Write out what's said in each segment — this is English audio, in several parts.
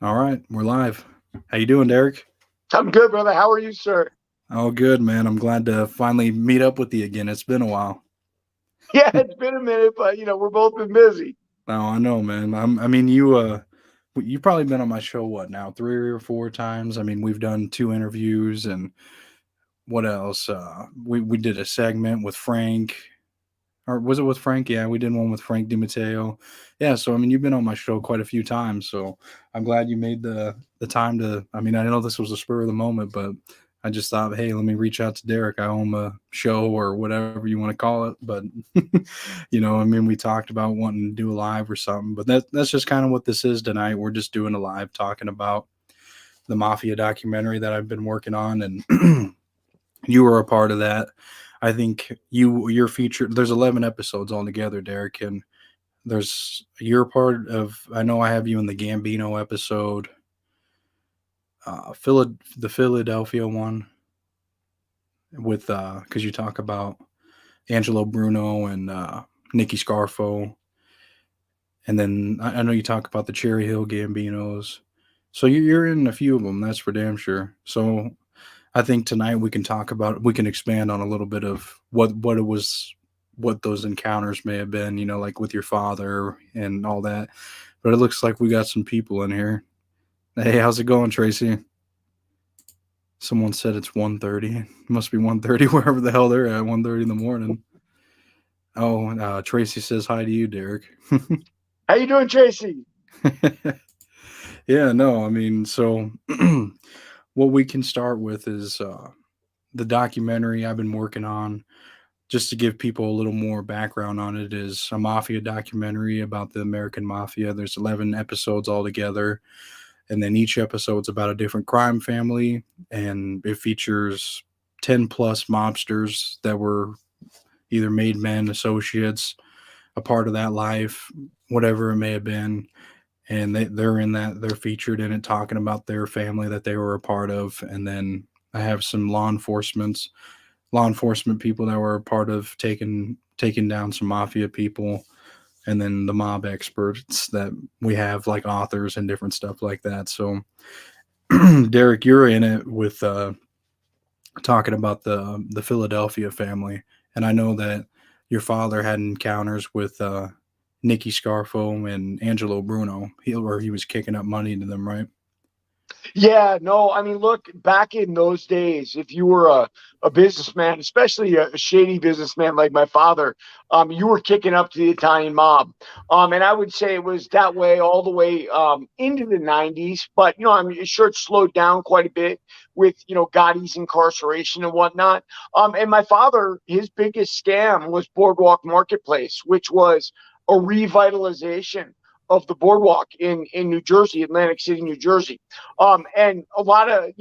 All right, we're live. How you doing, Derek? I'm good, brother. How are you, sir? Oh, good, man. I'm glad to finally meet up with you again. It's been a while. Yeah, it's been a minute, but we're both been busy. Oh, I know, man. You probably been on my show what now, 3 or 4 times. I mean, we've done 2 interviews, and what else? We did a segment with Frank, or was it with Frank? Yeah, we did one with Frank DiMatteo. Yeah, so I mean, you've been on my show quite a few times, so I'm glad you made the time to. I mean, I know this was a spur of the moment, but I just thought, hey, let me reach out to Derek. I owe him a show or whatever you want to call it, but I mean, we talked about wanting to do a live or something, but that's just kind of what this is tonight. We're just doing a live talking about the Mafia documentary that I've been working on, and you were a part of that. I think you're featured. There's 11 episodes altogether, Derek, and you're part of. I know I have you in the Gambino episode, the Philadelphia one with because you talk about Angelo Bruno and Nicky Scarfo, and then I know you talk about the Cherry Hill Gambinos. So you're in a few of them, that's for damn sure. So I think tonight we can expand on a little bit of what those encounters may have been, like with your father and all that. But it looks like we got some people in here. Hey, how's it going, Tracy? Someone said it's 1:30. It must be 1:30 wherever the hell they're at, 1:30 in the morning. Oh, Tracy says hi to you, Derek. How you doing, Tracy? Yeah, no, I mean, so what we can start with is the documentary I've been working on. Just to give people a little more background on it, is a mafia documentary about the American mafia. There's 11 episodes altogether, and then each episode's about a different crime family, and it features 10 plus mobsters that were either made men, associates, a part of that life, whatever it may have been. And they're in that, they're featured in it, talking about their family that they were a part of. And then I have some law enforcement people that were a part of taking down some mafia people, and then the mob experts that we have, like authors and different stuff like that. So Derek, you're in it with talking about the Philadelphia family, and I know that your father had encounters with Nicky Scarfo and Angelo Bruno, where he was kicking up money to them, right? Yeah, no, I mean, look, back in those days, if you were a businessman, especially a shady businessman like my father, you were kicking up to the Italian mob. And I would say it was that way all the way into the 90s. But, I'm sure it slowed down quite a bit with, Gotti's incarceration and whatnot. And my father, his biggest scam was Boardwalk Marketplace, which was a revitalization of the boardwalk in New Jersey, Atlantic City, New Jersey. And a lot of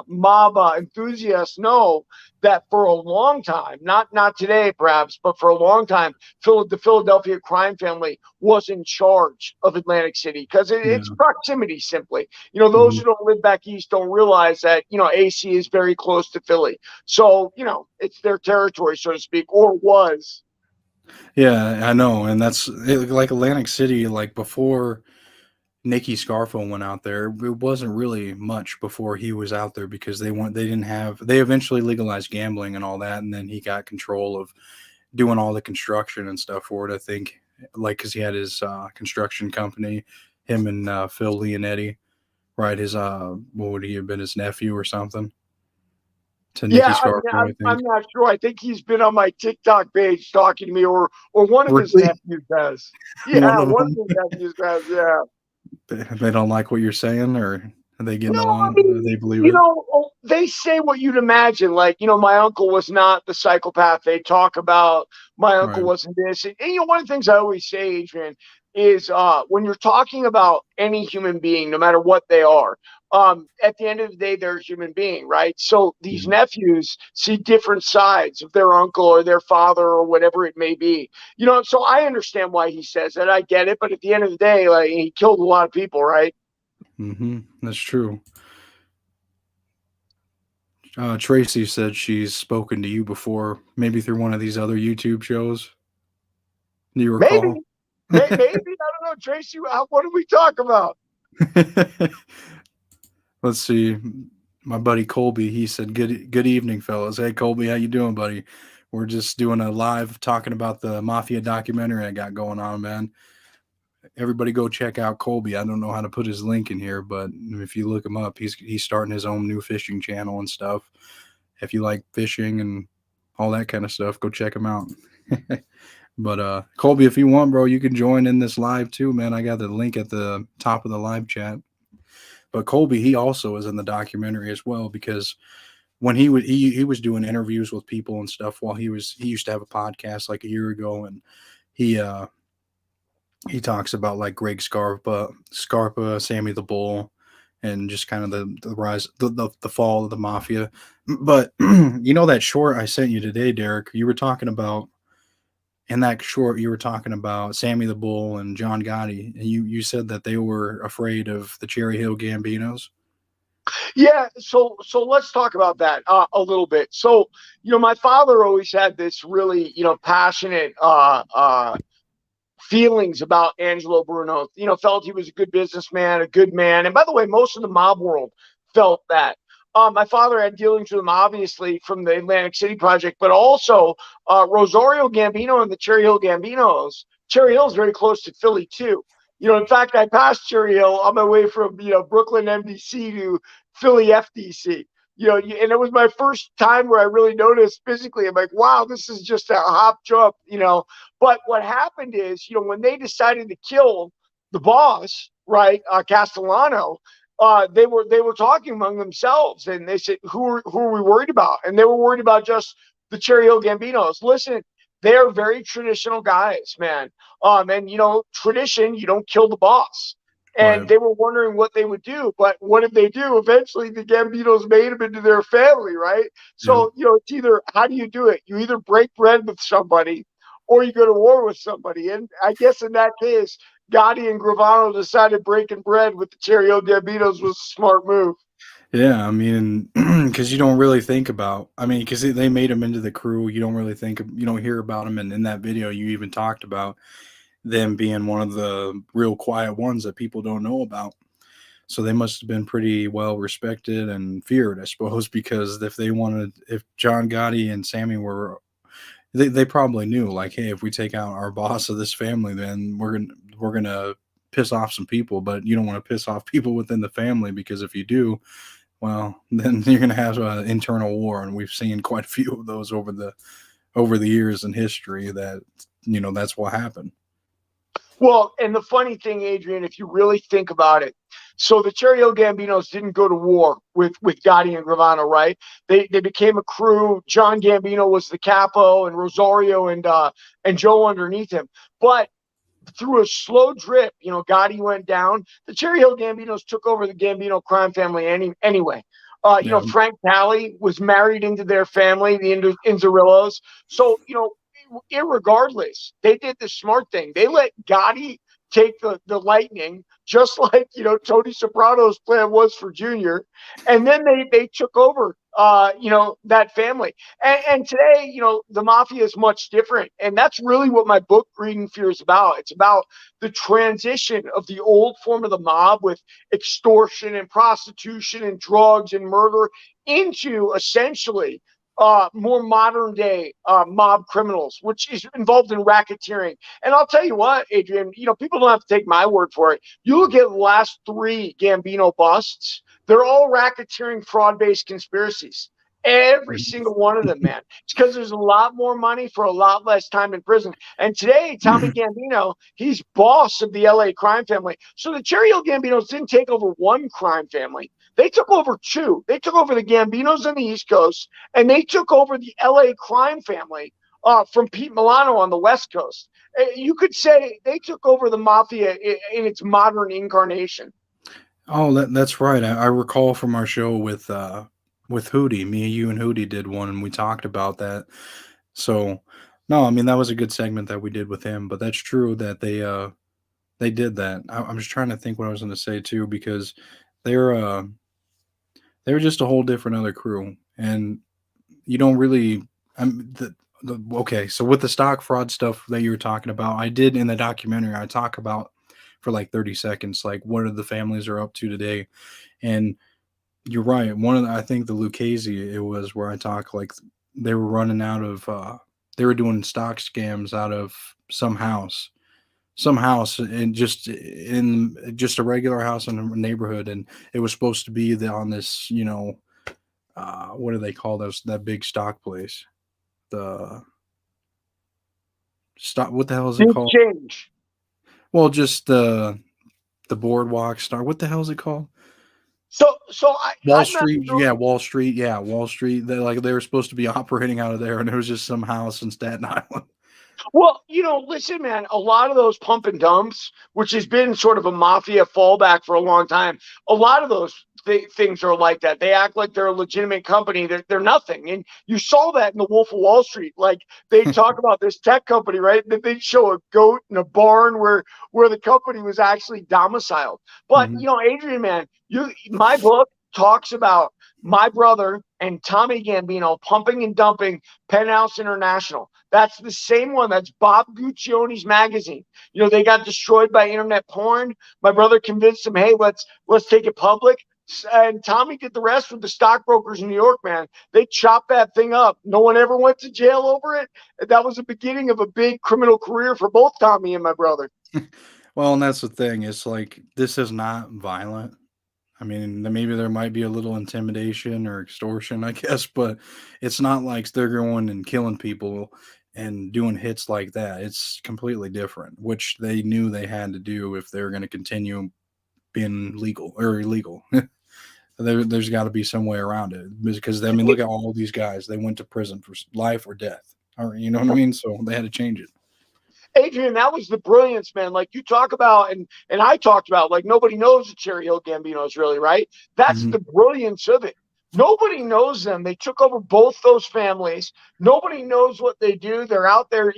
mob enthusiasts know that for a long time, not today perhaps, but for a long time, the Philadelphia crime family was in charge of Atlantic City because it's Yeah. proximity. Simply, those Mhm. who don't live back east don't realize that AC is very close to Philly, so it's their territory, so to speak, or was. Yeah, I know, and that's like Atlantic City. Like before Nicky Scarfo went out there, it wasn't really much before he was out there, because they didn't have, they eventually legalized gambling and all that, and then he got control of doing all the construction and stuff for it. I think, like, because he had his construction company, him and Phil Leonetti, right? His what would he have been, his nephew or something to Nicky Yeah, I mean, Scarfo, I I'm think. not sure. I think he's been on my TikTok page talking to me, or one of his Really, nephews has. one Yeah, of one of them. his nephews has. Yeah. They don't like what you're saying, or are they getting No, I along? Or mean, they believe it. they say what you'd imagine. Like, my uncle was not the psychopath they talk about. My uncle Right. wasn't this. And one of the things I always say, Adrian, is when you're talking about any human being, no matter what they are, at the end of the day, they're a human being, right? So these Yeah. nephews see different sides of their uncle or their father or whatever it may be. So I understand why he says that. I get it. But at the end of the day, like, he killed a lot of people, right? That's true. Tracy said she's spoken to you before, maybe through one of these other YouTube shows. Do you Maybe. recall? Maybe. I don't know, Tracy. What do we talk about? Let's see. My buddy Colby, he said, "Good evening, fellas." Hey, Colby, how you doing, buddy? We're just doing a live talking about the mafia documentary I got going on, man. Everybody go check out Colby. I don't know how to put his link in here, but if you look him up, he's starting his own new fishing channel and stuff. If you like fishing and all that kind of stuff, go check him out. But Colby, if you want, bro, you can join in this live too, man. I got the link at the top of the live chat. But Colby, he also is in the documentary as well because when he was doing interviews with people and stuff while he used to have a podcast like a year ago, and he uh he talks about like Greg Scarpa, Sammy the Bull, and just kind of the rise, the fall of the mafia. But you know that short I sent you today, Derek. You were talking about in that short you were talking about Sammy the Bull and John Gotti, and you said that they were afraid of the Cherry Hill Gambinos. Yeah, so let's talk about that a little bit. So, my father always had this really, passionate feelings about Angelo Bruno. Felt he was a good businessman, a good man. And by the way, most of the mob world felt that. My father had dealings with him, obviously, from the Atlantic City Project, but also Rosario Gambino and the Cherry Hill Gambinos. Cherry Hill is very close to Philly, too. In fact, I passed Cherry Hill on my way from, Brooklyn MDC to Philly FDC. And it was my first time where I really noticed physically. I'm like, wow, this is just a hop jump. But what happened is, when they decided to kill the boss, right, Castellano, they were talking among themselves, and they said, "Who are we worried about?" And they were worried about just the Cherry Hill Gambinos. Listen, they are very traditional guys, man. And tradition, you don't kill the boss. And Right. they were wondering what they would do, but what did they do? Eventually, the Gambinos made them into their family, right? Yep. So, it's either how do you do it? You either break bread with somebody, or you go to war with somebody. And I guess in that case, Gotti and Gravano decided breaking bread with the Cherry Hill Gambinos was a smart move. Yeah, I mean, because you don't really think about, I mean, because they made him into the crew. You don't really you don't hear about him. And in that video, you even talked about them being one of the real quiet ones that people don't know about. So they must have been pretty well respected and feared, I suppose, because if John Gotti and Sammy were, they probably knew, like, hey, if we take out our boss of this family, then we're gonna piss off some people. But you don't want to piss off people within the family because if you do, well, then you're going to have an internal war, and we've seen quite a few of those over the years in history. That that's what happened. Well, and the funny thing, Adrian, if you really think about it, so the Cherry Hill Gambinos didn't go to war with Gotti and Gravano, right? They became a crew. John Gambino was the capo, and Rosario and Joe underneath him. But through a slow drip, Gotti went down. The Cherry Hill Gambinos took over the Gambino crime family anyway. Yeah, Frank Talley was married into their family, the Inzarillos. So, irregardless, they did the smart thing. They let Gotti take the lightning, just like, Tony Soprano's plan was for Junior. And then they took over, that family. And today, the mafia is much different. And that's really what my book, Greed and Fear, is about. It's about the transition of the old form of the mob with extortion and prostitution and drugs and murder into essentially more modern day mob criminals, which is involved in racketeering. And I'll tell you what, Adrian, people don't have to take my word for it. You look at the last three Gambino busts, they're all racketeering, fraud based conspiracies. Every single one of them, man. It's because there's a lot more money for a lot less time in prison. And today, Tommy Gambino, he's boss of the LA crime family. So the Cherry Hill Gambinos didn't take over one crime family. They took over two. They took over the Gambinos on the East Coast, and they took over the LA crime family from Pete Milano on the West Coast. You could say they took over the mafia in its modern incarnation. oh, that's right. I recall from our show with Hootie, me, you, and Hootie did one, and we talked about that. So, no, I mean that was a good segment that we did with him. But that's true that they did that. I'm just trying to think what I was going to say too, because they're uh they're just a whole different other crew, and you don't really. I'm okay. So with the stock fraud stuff that you were talking about, I did in the documentary. I talk about for like 30 seconds, like what are the families are up to today. And you're right. I think the Lucchese, it was where I talk like they were running out of, they were doing stock scams out of some house and just in just a regular house in a neighborhood. And it was supposed to be on this, what do they call those, that big stock place? The stock, what the hell is it The called? exchange. Well, just the boardwalk stock. What the hell is it called? So Wall I'm not Street, sure. yeah, Wall Street, yeah, Wall Street. They were supposed to be operating out of there, and it was just some house in Staten Island. Well, listen, man, a lot of those pump and dumps, which has been sort of a mafia fallback for a long time, a lot of those things are like that. They act like they're a legitimate company. They're nothing. And you saw that in the Wolf of Wall Street. Like they talk about this tech company, right? That they show a goat in a barn where the company was actually domiciled. But, Mhm. Adrian, man, my book talks about my brother and Tommy Gambino pumping and dumping Penthouse International. That's the same one. That's Bob Guccione's magazine. They got destroyed by internet porn. My brother convinced him, hey, let's take it public. And Tommy did the rest with the stockbrokers in New York, man. They chopped that thing up. No one ever went to jail over it. That was the beginning of a big criminal career for both Tommy and my brother. Well, and that's the thing. It's like this is not violent. I mean, maybe there might be a little intimidation or extortion, I guess, but it's not like they're going and killing people and doing hits like that. It's completely different, which they knew they had to do if they were going to continue being legal or illegal. There's got to be some way around it because I mean, look at all these guys. They went to prison for life or death, or you know what I mean. So they had to change it. Adrian, that was the brilliance, man. Like you talk about, and I talked about, like nobody knows the Cherry Hill Gambinos, really, right? That's Hmm. the brilliance of it. Nobody knows them. They took over both those families. Nobody knows what they do. They're out there,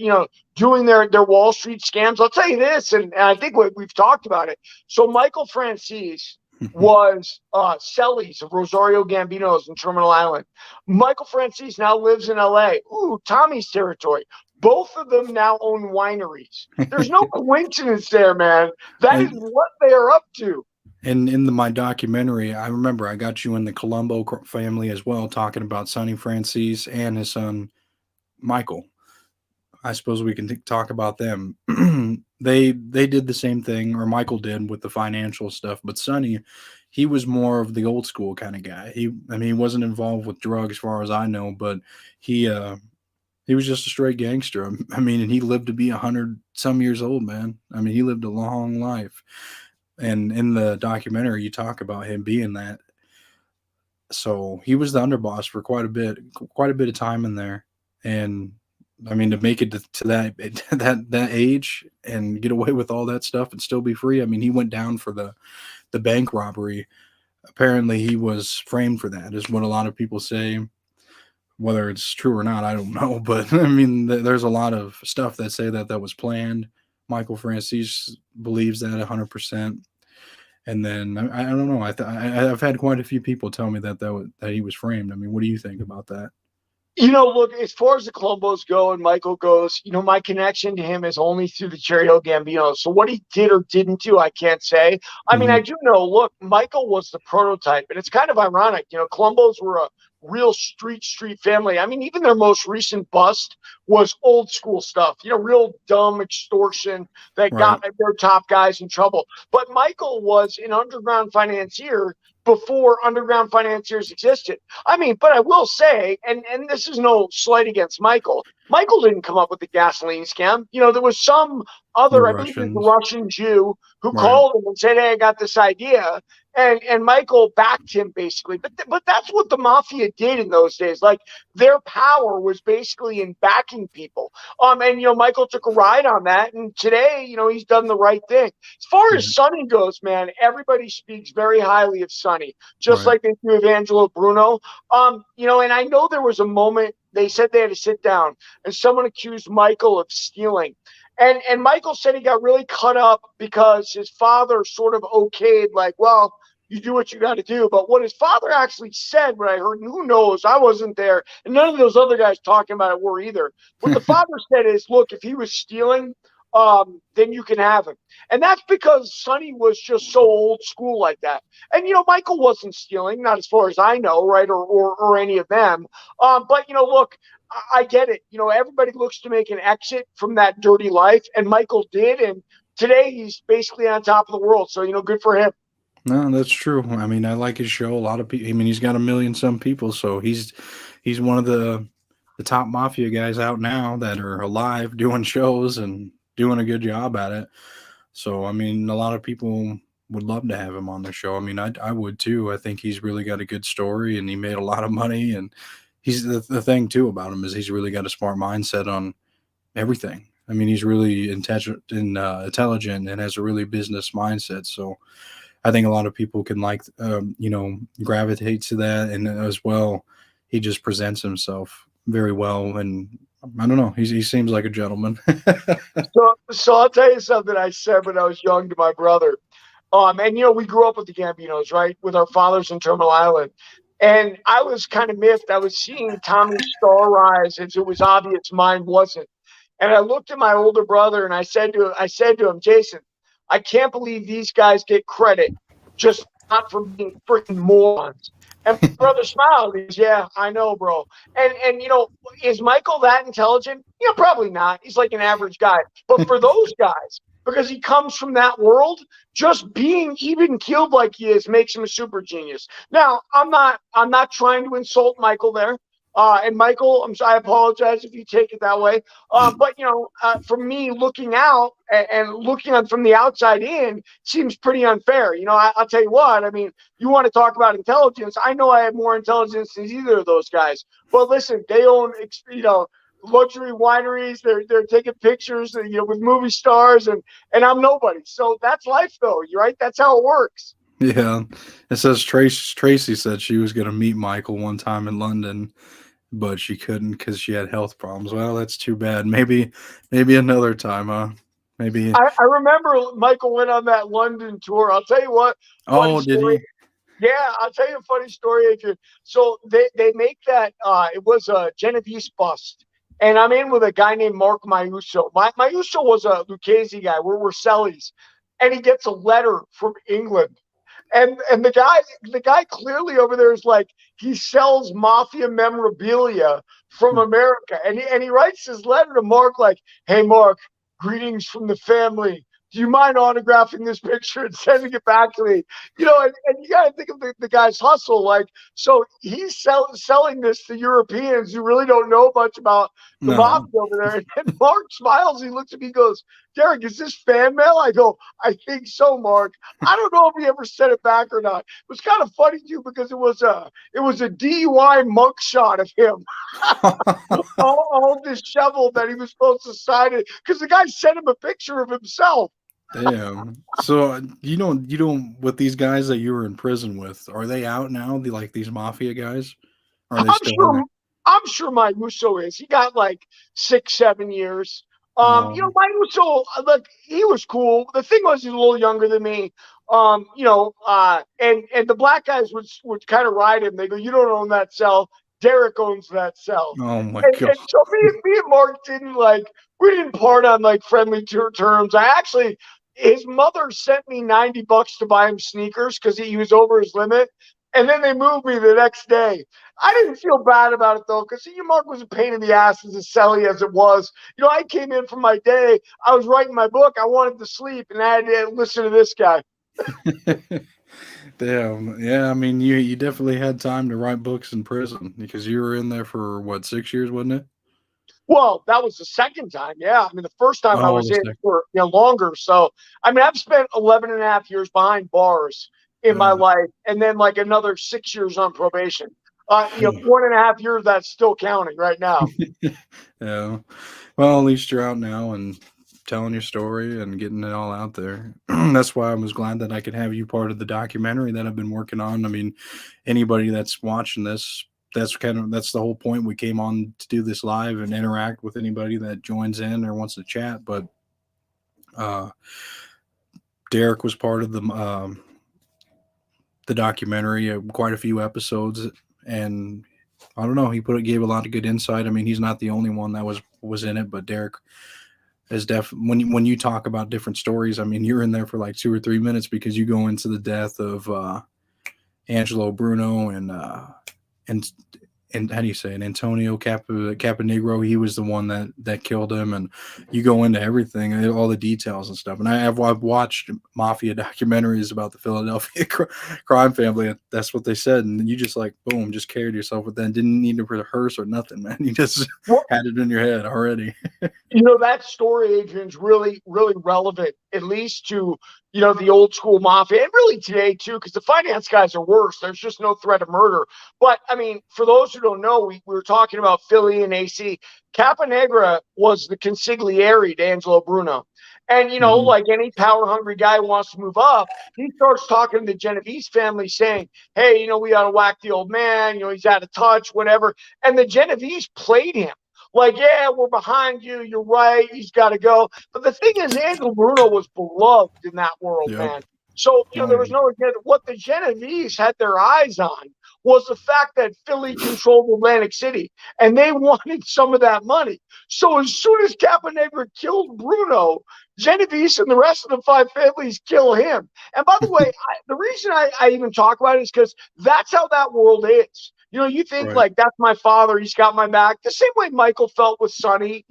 doing their Wall Street scams. I'll tell you this, and I think we've talked about it. So Michael Francis was Sellies of Rosario Gambinos in Terminal Island. Michael Francis now lives in LA. Ooh, Tommy's territory. Both of them now own wineries. There's no coincidence there, man. That is and what they are up to. and in my documentary, I remember I got you in the Colombo family as well, talking about Sonny Francis and his son Michael. I suppose we can talk about them. They did the same thing, or Michael did with the financial stuff. But Sonny, he was more of the old school kind of guy. I mean, he wasn't involved with drugs, as far as I know, but he uh, he was just a straight gangster. I mean, and he lived to be 100 some years old, man. I mean, he lived a long life. And in the documentary, you talk about him being that. So he was the underboss for quite a bit of time in there. And I mean, to make it to that that age and get away with all that stuff and still be free. I mean, he went down for the bank robbery. Apparently, he was framed for that, is what a lot of people say. Whether it's true or not, I don't know. But I mean, there's a lot of stuff that say that that was planned. Michael Francis believes that 100%. And then I don't know. I've had quite a few people tell me that he was framed. I mean, what do you think about that? Look, as far as the Colombos go and Michael goes, my connection to him is only through the Cherry Hill Gambino. So what he did or didn't do, I can't say. I mean, I Hmm. do know, look, Michael was the prototype, and it's kind of ironic. Colombos were a real street family. I mean, even their most recent bust was old school stuff, real dumb extortion that Right. got their top guys in trouble. But Michael was an underground financier before underground financiers existed. I mean, but I will say, and this is no slight against Michael. Michael didn't come up with the gasoline scam. There was some The other, I believe, it was a Russians. Russian Jew who Right. called him and said, "Hey, I got this idea," and Michael backed him basically. But that's what the mafia did in those days. Like their power was basically in backing people. And Michael took a ride on that, and today, he's done the right thing. As far Yeah. as Sonny goes, man, everybody speaks very highly of Sonny, just Right. like they do of Angelo Bruno. And I know there was a moment they said they had to sit down, and someone accused Michael of stealing. And Michael said he got really cut up because his father sort of okayed, like, well, you do what you got to do. But what his father actually said, what I heard, and who knows, I wasn't there, and none of those other guys talking about it were either. What the father said is, look, if he was stealing, then you can have him. And that's because Sonny was just so old school like that. And, Michael wasn't stealing, not as far as I know, right, or any of them. But, look, I get it. Everybody looks to make an exit from that dirty life, and Michael did. And today he's basically on top of the world. So, good for him. No, that's true. I mean, I like his show. A lot of people. I mean, he's got a million some people, so he's one of the top mafia guys out now that are alive doing shows and doing a good job at it. So, I mean, a lot of people would love to have him on the show. I mean, I would too. I think he's really got a good story, and he made a lot of money. And he's the thing too about him is he's really got a smart mindset on everything. I mean, he's really intelligent and has a really business mindset. So I think a lot of people can gravitate to that, and as well, he just presents himself very well, and I don't know, he seems like a gentleman. So I'll tell you something I said when I was young to my brother. And we grew up with the Gambinos, right, with our fathers in Terminal Island. And I was kind of miffed. I was seeing Tommy's star rise as it was obvious mine wasn't. And I looked at my older brother and I said to him, Jason, I can't believe these guys get credit just not for being freaking morons. And my brother smiled. He goes, yeah, I know, bro. And is Michael that intelligent? Probably not. He's like an average guy. But for those guys, because he comes from that world, just being even killed like he is makes him a super genius. Now, I'm not trying to insult Michael there. And Michael, I apologize if you take it that way. But for me, looking out and looking on from the outside in seems pretty unfair. I'll tell you what. I mean, you want to talk about intelligence? I know I have more intelligence than either of those guys. But listen, they own luxury wineries. They're taking pictures, with movie stars, and I'm nobody. So that's life, though. You're right. That's how it works. Yeah, it says Tracy said she was going to meet Michael one time in London, but she couldn't because she had health problems. Well, that's too bad. Maybe another time, huh? Maybe. I remember Michael went on that London tour. I'll tell you what, funny Oh, did story. he? Yeah, I'll tell you a funny story, Adrian. So they make that it was a Genovese bust. And I'm in with a guy named Mark Mayuso. Mayuso was a Lucchese guy. We're Sellies. And he gets a letter from England. And the guy clearly over there is like he sells mafia memorabilia from America. And he writes his letter to Mark like, hey Mark, greetings from the family. Do you mind autographing this picture and sending it back to me? And you got to think of the guy's hustle. Like, so he's selling this to Europeans who really don't know much about the No. mafia over there. And Mark smiles. He looks at me, and goes, Derek, is this fan mail? I go, I think so, Mark. I don't know if he ever sent it back or not. It was kind of funny too because it was a DUI mugshot of him, all disheveled that he was supposed to sign it because the guy sent him a picture of himself. Damn. So you don't with these guys that you were in prison with, are they out now? These mafia guys? Are they I'm still in sure there? I'm sure my Russo is. He got like 6, 7 years. Oh, My Russo, look, he was cool. The thing was, he's a little younger than me. And the black guys would kind of ride him. They go, "You don't own that cell. Derek owns that cell." oh my God. And so me and Mark we didn't part on like friendly terms. His mother sent me $90 to buy him sneakers because he was over his limit. And then they moved me the next day. I didn't feel bad about it though, because Mark was a pain in the ass as silly as it was. I came in from my day. I was writing my book. I wanted to sleep, and I had to listen to this guy. Damn. Yeah, I mean you definitely had time to write books in prison because you were in there for what, 6 years, wasn't it? Well, that was the second time. Yeah. I mean, the first time I Oh, was the in second. for longer. So, I mean, I've spent 11 and a half years behind bars in my life and then like another 6 years on probation. 1.5 years that's still counting right now. Yeah. Well, at least you're out now and telling your story and getting it all out there. That's why I was glad that I could have you part of the documentary that I've been working on. I mean, anybody that's watching this, that's the whole point. We came on to do this live and interact with anybody that joins in or wants to chat. But uh, Derek was part of the documentary, quite a few episodes, and I don't know. He gave a lot of good insight. I mean, he's not the only one that was in it, but Derek is when you talk about different stories. I mean, you're in there for like 2 or 3 minutes because you go into the death of Angelo Bruno and and how do you say it, Antonio Caponegro. He was the one that killed him, and you go into everything, all the details and stuff. And I've watched mafia documentaries about the Philadelphia crime family. And that's what they said, and you just like boom, just carried yourself with that. Didn't need to rehearse or nothing, man. You just Well, had it in your head already. that story, Adrian's really, really relevant, at least to, the old school mafia and really today too, because the finance guys are worse. There's just no threat of murder. But I mean, for those who don't know, we were talking about Philly and AC. Capanegra was the consigliere to Angelo Bruno. And, Mhm. like any power hungry guy who wants to move up, he starts talking to the Genovese family saying, hey, we ought to whack the old man. He's out of touch, whatever. And the Genovese played him. Like, yeah, we're behind you. You're right. He's got to go. But the thing is, Angelo Bruno was beloved in that world, Yep. man. So, Oh there yeah. was no, what the Genovese had their eyes on was the fact that Philly controlled Atlantic City and they wanted some of that money. So as soon as Caponegro killed Bruno, Genovese and the rest of the five families kill him. And by the way, the reason I even talk about it is because that's how that world is. You think Right. like that's my father, he's got my back. The same way Michael felt with Sonny,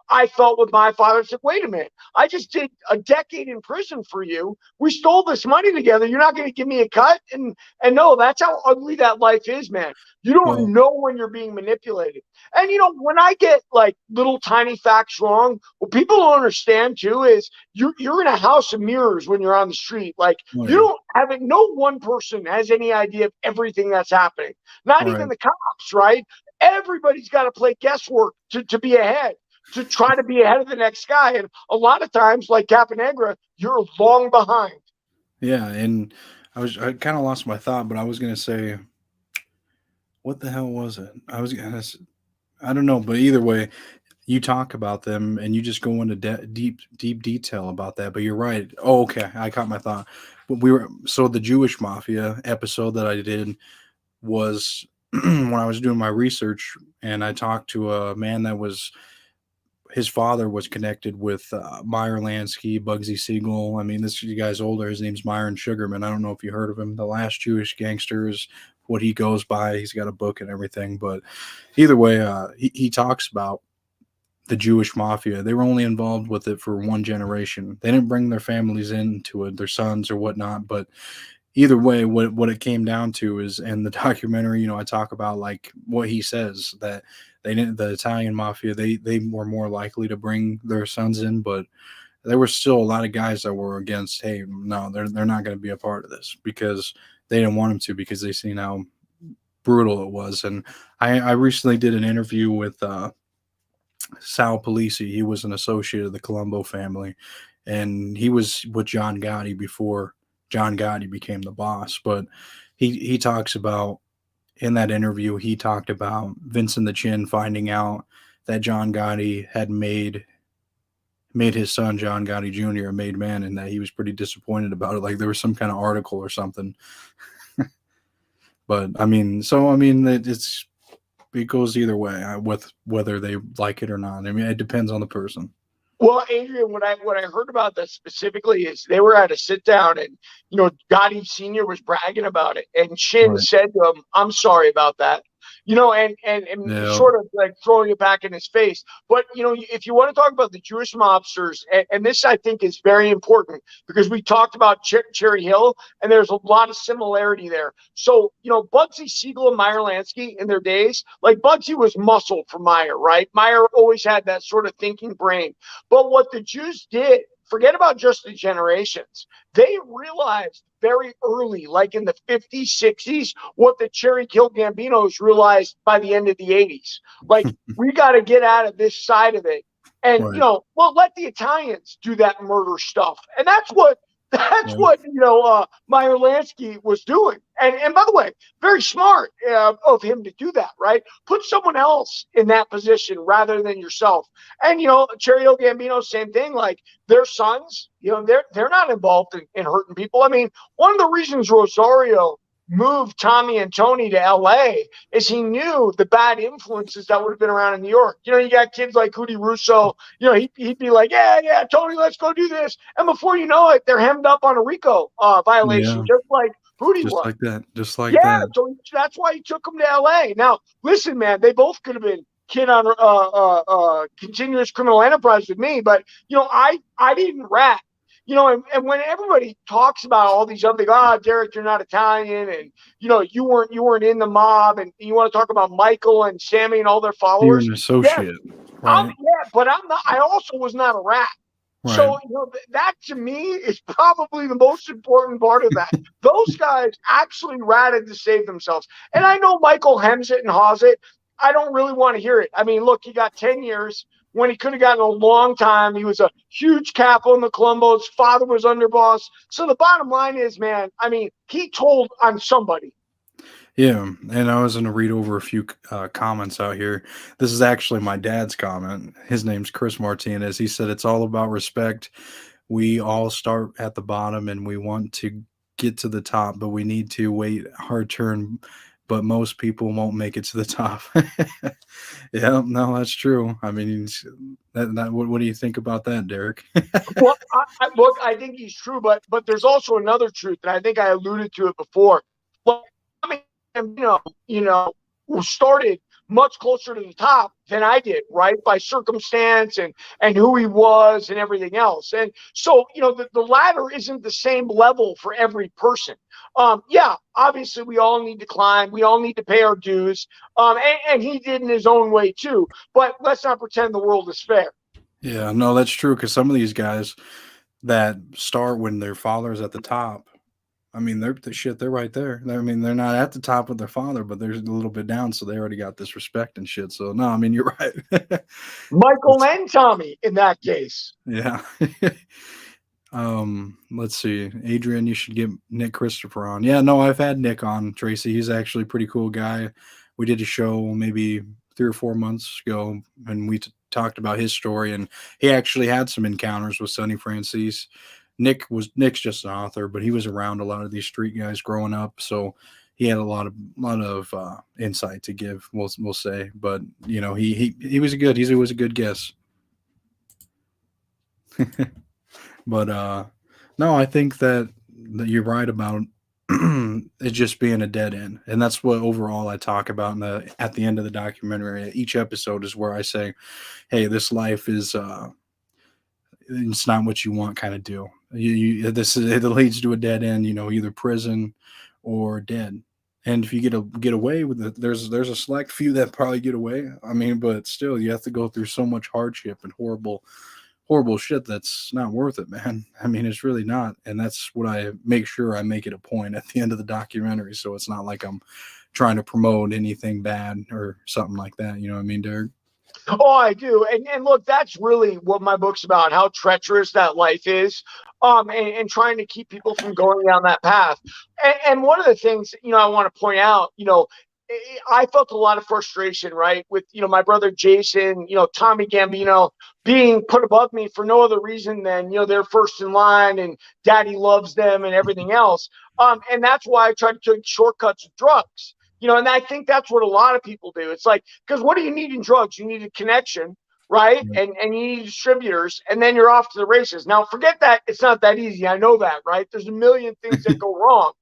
I felt with my father. I said, wait a minute, I just did a decade in prison for you. We stole this money together. You're not going to give me a cut? And no, that's how ugly that life is, man. You don't Well, know when you're being manipulated. And when I get like little tiny facts wrong, what people don't understand too is you're in a house of mirrors when you're on the street. Like oh you yeah. don't have it. No one person has any idea of everything that's happening. Not even Right. the cops, right? Everybody's got to play guesswork to be ahead, to try to be ahead of the next guy. And a lot of times, like Caponegra, you're long behind. Yeah, and I kind of lost my thought, but I was gonna say what the hell was it? I don't know, but either way, you talk about them and you just go into deep detail about that. But you're right. Oh, okay, I caught my thought. But the Jewish mafia episode that I did was when I was doing my research and I talked to a man that was his father was connected with Meyer Lansky, Bugsy Siegel. I mean, this guy's older. His name's Myron Sugarman. I don't know if you heard of him. The Last Jewish Gangster is what he goes by. He's got a book and everything. But either way, he talks about the Jewish mafia. They were only involved with it for one generation. They didn't bring their families into it, their sons or whatnot. But either way, what it came down to is in the documentary, I talk about like what he says that they didn't the Italian mafia, they were more likely to bring their sons in, but there were still a lot of guys that were against, hey, no, they're not going to be a part of this because they didn't want them to because they seen how brutal it was. And I recently did an interview with Sal Polisi. He was an associate of the Colombo family, and he was with John Gotti before John Gotti became the boss. But he talks about in that interview, he talked about Vincent the Chin finding out that John Gotti had made his son John Gotti Jr. a made man, and that he was pretty disappointed about it. Like there was some kind of article or something. But I mean, it goes either way with whether they like it or not. I mean, it depends on the person. Well, Adrian, what I heard about that specifically is they were at a sit down, and Gotti Senior was bragging about it, and Shin Right. said to him, "I'm sorry about that." And Yeah. sort of like throwing it back in his face. But if you want to talk about the Jewish mobsters, and this I think is very important because we talked about Cherry Hill, and there's a lot of similarity there. So Bugsy Siegel and Meyer Lansky in their days, like Bugsy was muscle for Meyer, right? Meyer always had that sort of thinking brain. But what the Jews did, forget about just the generations, they realized very early, like in the 50s, 60s, what the Cherry Kill Gambinos realized by the end of the 80s. Like, we got to get out of this side of it. And, Right. well, let the Italians do that murder stuff. And that's what Meyer Lansky was doing. And by the way, very smart of him to do that, right? Put someone else in that position rather than yourself. And Cherry Hill Gambino, same thing. Like their sons, they're not involved in hurting people. I mean, one of the reasons Rosario moved Tommy and Tony to LA is he knew the bad influences that would have been around in New York. You got kids like Hootie Russo, he'd be like, yeah, Tony, let's go do this. And before you know it, they're hemmed up on a RICO violation, Yeah, just like Hootie just was. like that. Just like Yeah, that. so that's why he took him to LA. Now, listen, man, they both could have been kid on continuous criminal enterprise with me, but I didn't rat. And when everybody talks about all these other things, Derek, you're not Italian, and you weren't in the mob, and you want to talk about Michael and Sammy and all their You're followers. an Yes, associate, right? but I'm not. I also was not a rat. Right. So that to me is probably the most important part of that. Those guys actually ratted to save themselves, and I know Michael hems it and haws it. I don't really want to hear it. I mean, look, he got 10 years when he could have gotten a long time. He was a huge capo in the Columbos. Father was underboss. So the bottom line is, man, I mean, he told on somebody. Yeah, and I was going to read over a few comments out here. This is actually my dad's comment. His name's Chris Martinez. He said, "It's all about respect. We all start at the bottom and we want to get to the top, but we need to wait our turn. But most people won't make it to the top." Yeah, no, that's true. I mean, what do you think about that, Derek? Well, look, I think he's true, but there's also another truth, and I think I alluded to it before. Well, I mean, who started much closer to the top than I did, right? By circumstance and who he was and everything else. And so, the ladder isn't the same level for every person. Yeah, obviously we all need to climb. We all need to pay our dues. And he did in his own way too. But let's not pretend the world is fair. Yeah, no, that's true. Because some of these guys that start when their father's at the top, I mean, they're right there. I mean, they're not at the top with their father, but they're a little bit down, so they already got this respect and shit. So no, I mean, you're right. Michael It's- and Tommy in that case. yeah. Let's see. Adrian, you should get Nick Christopher on. Yeah, no, I've had Nick on, Tracy. He's actually a pretty cool guy. We did a show maybe 3 or 4 months ago, and we talked about his story, and he actually had some encounters with Sonny Francis. Nick's just an author, but he was around a lot of these street guys growing up, so he had a lot of insight to give. We'll say, but he was he was a good guest. But no, I think that you're right about it just being a dead end, and that's what overall I talk about at the end of the documentary. Each episode is where I say, "Hey, this life is it's not what you want, kind of deal. It leads to a dead end. Either prison or dead. And if you get away with it, there's a select few that probably get away. I mean, but still, you have to go through so much hardship and horrible shit that's not worth it, man. I mean, it's really not. And that's what I make sure I make it a point at the end of the documentary. So it's not like I'm trying to promote anything bad or something like that. You know what I mean, Derek? Oh, I do. And look, that's really what my book's about, how treacherous that life is, and trying to keep people from going down that path. And one of the things, I want to point out, I felt a lot of frustration, right, with, my brother Jason, Tommy Gambino being put above me for no other reason than, they're first in line and daddy loves them and everything else. And that's why I tried to take shortcuts with drugs. And I think that's what a lot of people do. It's like, because what do you need in drugs? You need a connection, right? Yeah. And you need distributors, and then you're off to the races. Now, forget that. It's not that easy. I know that, right? There's a million things that go wrong.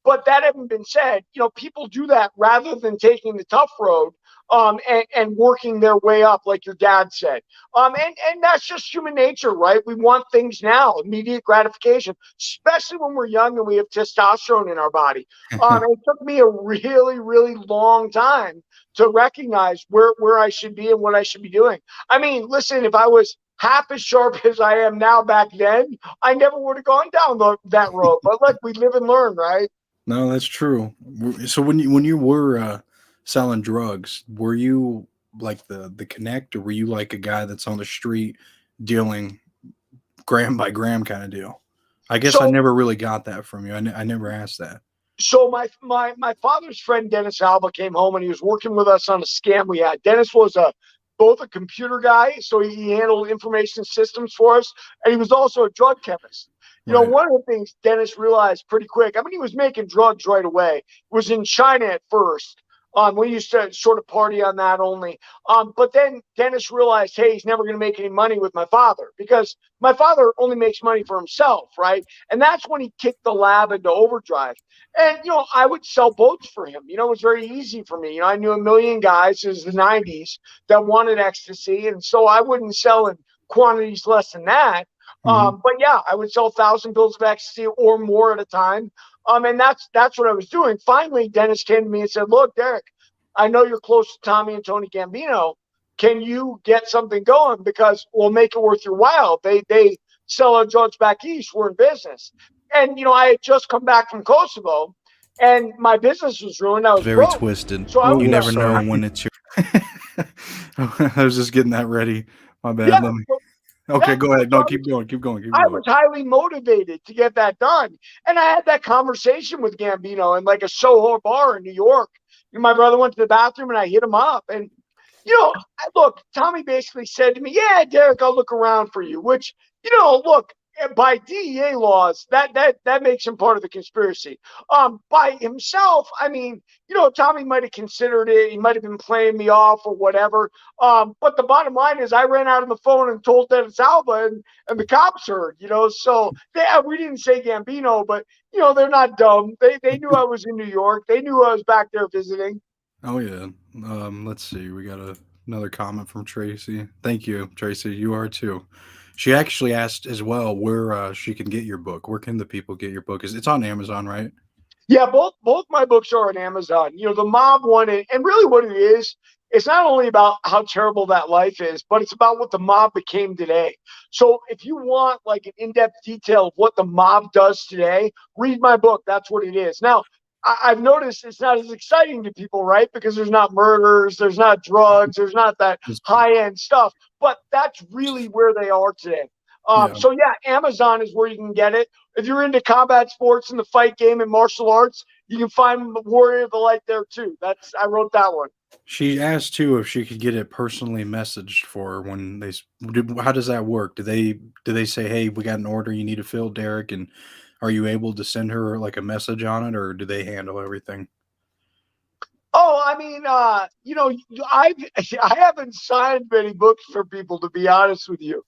But that having been said, people do that rather than taking the tough road, and working their way up, like your dad said. And that's just human nature, right? We want things now, immediate gratification, especially when we're young and we have testosterone in our body. It took me a really, really long time to recognize where I should be and what I should be doing. I mean, listen, if I was half as sharp as I am now back then, I never would have gone down that road. But look, we live and learn, right? No, that's true. So when you were selling drugs, were you like the connect, or were you like a guy that's on the street dealing gram by gram kind of deal? I guess I So never really got that from you. I never asked that. So my father's friend Dennis Alba came home and he was working with us on a scam we had. Dennis was a both a computer guy, so he handled information systems for us, and he was also a drug chemist. Right. One of the things Dennis realized pretty quick, I mean, he was making drugs right away, was in China at first. We used to sort of party on that only. But then Dennis realized, hey, he's never going to make any money with my father, because my father only makes money for himself, right? And that's when he kicked the lab into overdrive. And, I would sell boats for him. It was very easy for me. I knew a million guys, it was the 90s, that wanted ecstasy. And so I wouldn't sell in quantities less than that. But yeah, I would sell 1,000 pills of ecstasy or more at a time. And that's what I was doing. Finally, Dennis came to me and said, look, Derek, I know you're close to Tommy and Tony Gambino. Can you get something going? Because we'll make it worth your while. They sell our drugs back east. We're in business. And, I had just come back from Kosovo, and my business was ruined. I was very broke. twisted. So You never know when it's your. I was just getting that ready. My bad. Yeah, Let me. Okay, yeah, go ahead. No, so keep going. Keep going. Keep I going. was highly motivated to get that done. And I had that conversation with Gambino in like a Soho bar in New York. My brother went to the bathroom and I hit him up. And, look, Tommy basically said to me, yeah, Derek, I'll look around for you, which, look, by DEA laws, that makes him part of the conspiracy. By himself, I mean, Tommy might have considered it. He might have been playing me off or whatever. But the bottom line is I ran out on the phone and told Dennis Alba, and the cops heard, so we didn't say Gambino, but, they're not dumb. They knew I was in New York. They knew I was back there visiting. Oh yeah. Let's see. We got another comment from Tracy. Thank you, Tracy. You are too. She actually asked as well where she can get your book. Where can the people get your book? It's on Amazon, right? Yeah, both my books are on Amazon. The Mob one, and really what it is, it's not only about how terrible that life is, but it's about what the mob became today. So if you want like an in-depth detail of what the mob does today, read my book. That's what it is. Now, I've noticed it's not as exciting to people, right? Because there's not murders, there's not drugs, there's not that high-end stuff. But that's really where they are today. So yeah, Amazon is where you can get it. If you're into combat sports and the fight game and martial arts, you can find Warrior of the Light there too. I wrote that one. She asked too if she could get it personally messaged for her when they. How does that work? Do they say, "Hey, we got an order you need to fill, Derek," and are you able to send her like a message on it, or do they handle everything? Oh, I mean, I haven't signed many books for people, to be honest with you.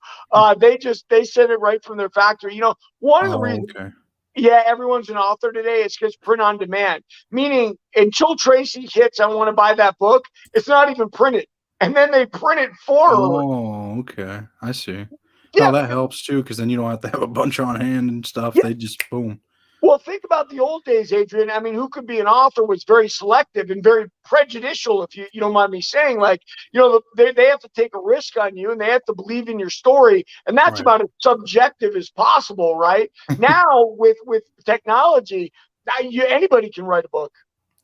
They send it right from their factory. One of the reasons, Okay. yeah, everyone's an author today is because print on demand. Meaning, until Tracy hits, I want to buy that book. It's not even printed, and then they print it for her. Oh, okay. I see. Yeah, No, that helps too, because then you don't have to have a bunch on hand and stuff. yeah. They just boom. Well, think about the old days, Adrian. I mean, who could be an author was very selective and very prejudicial, if you don't mind me saying. Like, they have to take a risk on you, and they have to believe in your story, and that's Right. about as subjective as possible, right? Now, with technology, anybody can write a book.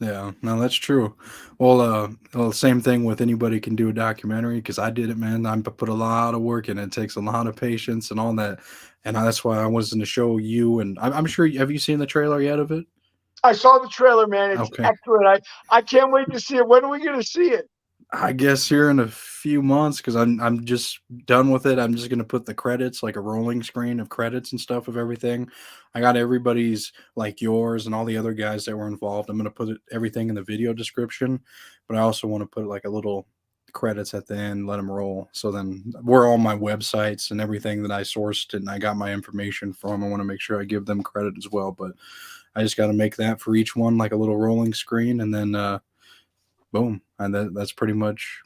Yeah, no, that's true. Well, same thing with anybody can do a documentary because I did it, man. I put a lot of work in it. It takes a lot of patience and all that, and that's why I wanted to show you. And I'm sure. Have you seen the trailer yet of it? I saw the trailer, man. It's Okay. excellent. I can't wait to see it. When are we going to see it? I guess here in a few months because I'm just done with it. I'm just gonna put the credits, like a rolling screen of credits and stuff of everything. I got everybody's, like yours and all the other guys that were involved. I'm gonna put everything in the video description, but I also want to put like a little credits at the end, let them roll. So then we're all my websites and everything that I sourced and I got my information from. I want to make sure I give them credit as well. But I just got to make that for each one, like a little rolling screen, and then boom, and that's pretty much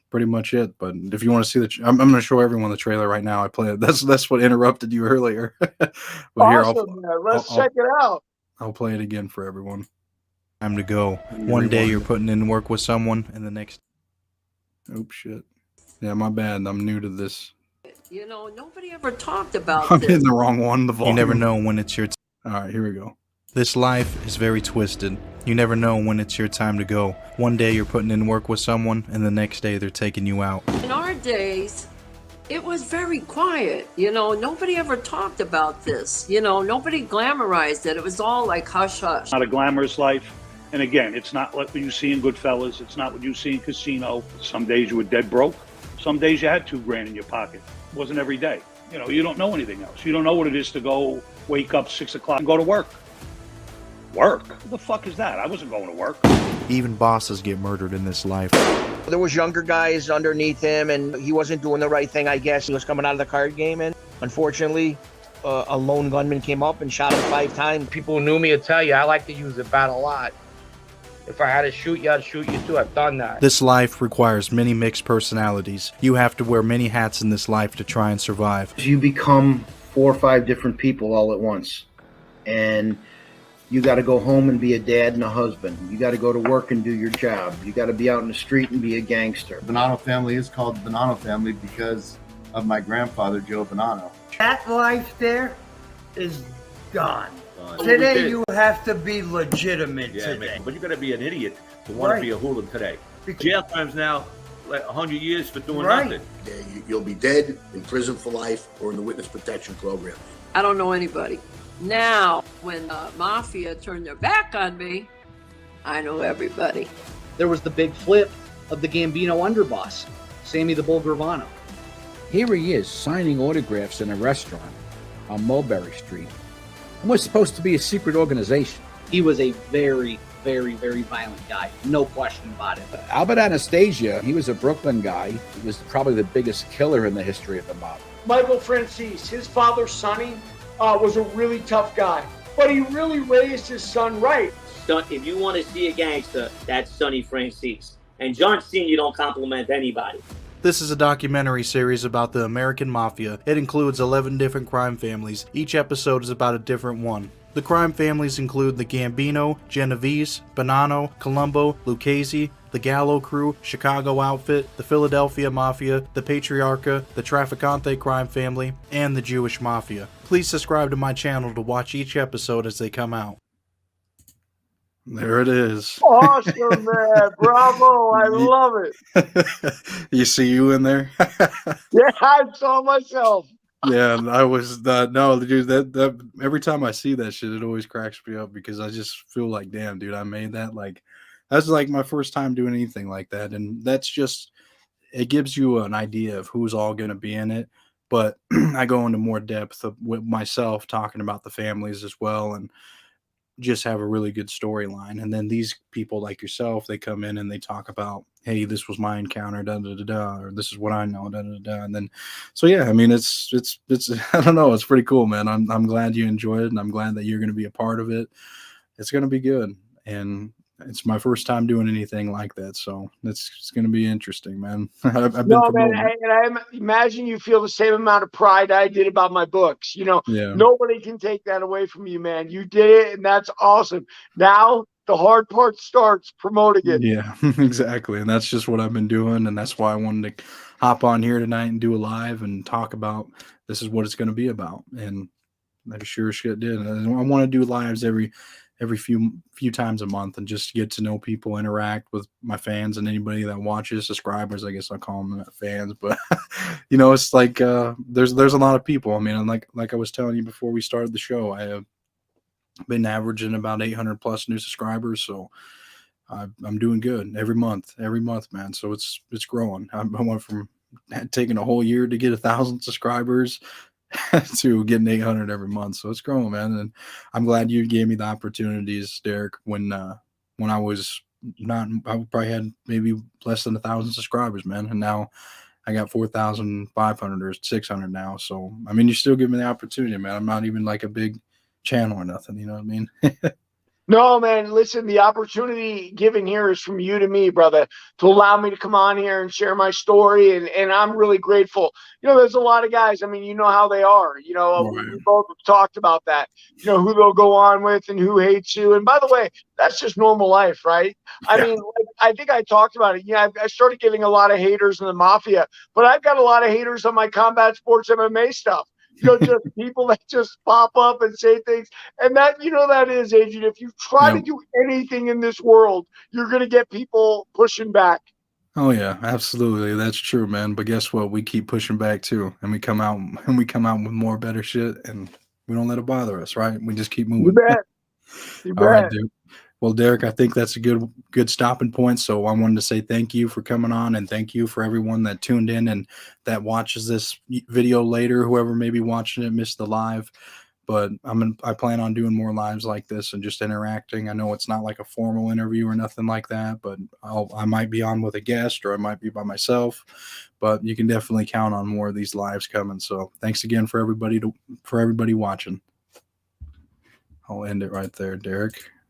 it. But if you want to see I'm going to show everyone the trailer right now. I play it. That's what interrupted you earlier. But awesome, man. Let's check it out. I'll play it again for everyone. Time to go. One day you're putting in work with someone, and the next. Oops, shit. Yeah, my bad. I'm new to this. Nobody ever talked about I'm this. hitting the wrong one. The volume. You never know when it's your. All right, here we go. This life is very twisted. You never know when it's your time to go. One day you're putting in work with someone, and the next day they're taking you out. In our days, it was very quiet. Nobody ever talked about this. Nobody glamorized it. It was all like hush hush. Not a glamorous life. And again, it's not what you see in Goodfellas. It's not what you see in Casino. Some days you were dead broke. Some days you had $2,000 in your pocket. It wasn't every day. You know, you don't know anything else. You don't know what it is to go wake up 6 o'clock and go to work. Work? What the fuck is that? I wasn't going to work. Even bosses get murdered in this life. There was younger guys underneath him, and he wasn't doing the right thing, I guess. He was coming out of the card game, and unfortunately, a lone gunman came up and shot him 5 times. People who knew me would tell you I like to use the bat a lot. If I had to shoot you, I'd shoot you too. I've done that. This life requires many mixed personalities. You have to wear many hats in this life to try and survive. You become 4 or 5 different people all at once. And you got to go home and be a dad and a husband. You got to go to work and do your job. You got to be out in the street and be a gangster. Bonanno family is called the Bonanno family because of my grandfather, Joe Bonanno. That life there is gone. Today you have to be legitimate today. Man, but you got to be an idiot to want to be a hooligan today. Jail time's now like 100 years for doing nothing. You'll be dead, in prison for life, or in the witness protection program. I don't know anybody. Now, when the mafia turned their back on me, I know everybody. There was the big flip of the Gambino underboss, Sammy the Bull Gravano. Here he is, signing autographs in a restaurant on Mulberry Street. And was supposed to be a secret organization. He was a very, very, very violent guy. No question about it. Albert Anastasia, he was a Brooklyn guy. He was probably the biggest killer in the history of the mob. Michael Francis, his father, Sonny, was a really tough guy. But he really raised his son right. Son, if you want to see a gangster, that's Sonny Francis. And John Sr. don't compliment anybody. This is a documentary series about the American Mafia. It includes 11 different crime families. Each episode is about a different one. The crime families include the Gambino, Genovese, Bonanno, Colombo, Lucchese, the Gallo Crew, Chicago Outfit, the Philadelphia Mafia, the Patriarca, the Trafficante crime family, and the Jewish Mafia. Please subscribe to my channel to watch each episode as they come out. There it is. Awesome, man. Bravo. I love it. You see you in there? Yeah, I saw myself. Yeah, I was no, dude. That every time I see that shit, it always cracks me up because I just feel like, damn, dude, I made that. Like, that's like my first time doing anything like that, and that's just it gives you an idea of who's all going to be in it. But I go into more depth with myself, talking about the families as well, and just have a really good storyline. And then these people like yourself, they come in and they talk about, hey, this was my encounter, da da da da, or this is what I know, da da da. And then, so yeah, I mean, it's I don't know, it's pretty cool, man. I'm glad you enjoyed it, and I'm glad that you're going to be a part of it. It's going to be good, and it's my first time doing anything like that, so it's going to be interesting, man. I've been man, I imagine you feel the same amount of pride I did about my books. You know, Nobody can take that away from you, man. You did it, and that's awesome. Now the hard part starts, promoting it. Yeah, exactly, and that's just what I've been doing, and that's why I wanted to hop on here tonight and do a live and talk about this is what it's going to be about, and I sure shit did. And I want to do lives every few times a month and just get to know people, interact with my fans and anybody that watches, subscribers, I guess I'll call them fans, but you know, it's like there's a lot of people. I mean, and like I was telling you before we started the show, I have been averaging about 800 plus new subscribers, so I'm doing good every month, man. So it's growing. I went from taking a whole year to get 1,000 subscribers to getting 800 every month, so it's growing, man. And I'm glad you gave me the opportunities, Derek, when I was not, I probably had maybe less than 1,000 subscribers, man, and now I got 4,500 or 600 now. So I mean, you still give me the opportunity, man. I'm not even like a big channel or nothing, you know what I mean? No, man, listen, the opportunity given here is from you to me, brother, to allow me to come on here and share my story. And I'm really grateful. You know, there's a lot of guys, I mean, you know how they are. You know, right. We both talked about that, you know, who they'll go on with and who hates you. And by the way, that's just normal life, right? Yeah. I mean, like, I think I talked about it. Yeah, I started getting a lot of haters in the mafia, but I've got a lot of haters on my combat sports MMA stuff. You know, just people that just pop up and say things. And that, you know, that is, Adrian, if you try to do anything in this world, you're going to get people pushing back. Oh yeah, absolutely. That's true, man. But guess what? We keep pushing back too. And we come out with more better shit, and we don't let it bother us, right? We just keep moving. You bet. You bet. All right, dude. Well, Derek, I think that's a good stopping point. So I wanted to say thank you for coming on, and thank you for everyone that tuned in and that watches this video later. Whoever may be watching it missed the live, but I plan on doing more lives like this and just interacting. I know it's not like a formal interview or nothing like that, but I might be on with a guest or I might be by myself. But you can definitely count on more of these lives coming. So thanks again for everybody watching. I'll end it right there, Derek.